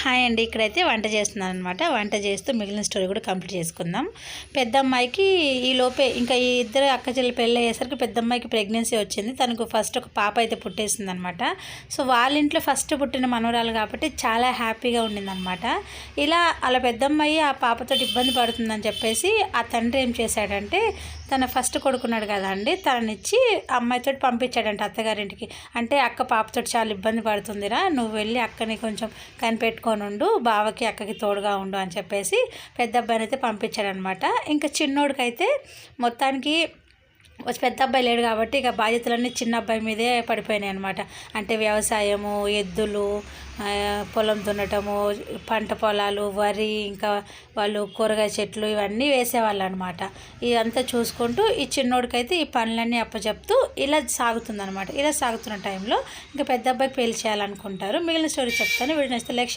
Hi అండి. ఇక్కడైతే వంట చేస్తున్నాను అనమాట. వంట చేస్తూ మిగిలిన స్టోరీ కూడా కంప్లీట్ చేసుకుందాం. పెద్దమ్మాయికి ఈ లోపే ఇంకా ఈ ఇద్దరు అక్క చెల్లి పెళ్ళి అయ్యేసరికి పెద్దమ్మాయికి ప్రెగ్నెన్సీ వచ్చింది. తనకు ఫస్ట్ ఒక పాప అయితే పుట్టేసింది అనమాట. సో వాళ్ళ ఇంట్లో ఫస్ట్ పుట్టిన మనవరాలు కాబట్టి చాలా హ్యాపీగా ఉండిందనమాట. ఇలా అలా పెద్దమ్మాయి ఆ పాపతో ఇబ్బంది పడుతుందని చెప్పేసి ఆ తండ్రి ఏం చేశాడంటే తన ఫస్ట్ కొడుకున్నాడు కదా అండి, తననిచ్చి అమ్మాయితో పంపించాడంట అత్తగారింటికి. అంటే అక్క పాపతో చాలా ఇబ్బంది పడుతుందిరా, నువ్వు వెళ్ళి అక్కని కొంచెం కనిపెట్టుకొని ఉండు, బావకి అక్కకి తోడుగా ఉండు అని చెప్పేసి పెద్ద అబ్బాయిని అయితే పంపించాడనమాట. ఇంకా చిన్నోడికైతే మొత్తానికి పెద్ద అబ్బాయి లేడు కాబట్టి ఇక బాధ్యతలన్నీ చిన్న అబ్బాయి మీదే పడిపోయినాయి అనమాట. అంటే వ్యవసాయము, ఎద్దులు, పొలం దున్నటము, పంట పొలాలు, వరి, ఇంకా వాళ్ళు కూరగాయ చెట్లు ఇవన్నీ వేసేవాళ్ళు అనమాట. ఇదంతా చూసుకుంటూ ఈ చిన్నోడికైతే ఈ పనులన్నీ అప్పచెప్తూ ఇలా సాగుతుందనమాట. ఇలా సాగుతున్న టైంలో ఇంకా పెద్ద అబ్బాయి పెళ్లి చేయాలనుకుంటారు. మిగిలిన స్టోరీ చెప్తాను. వీడియో నచ్చితే లైక్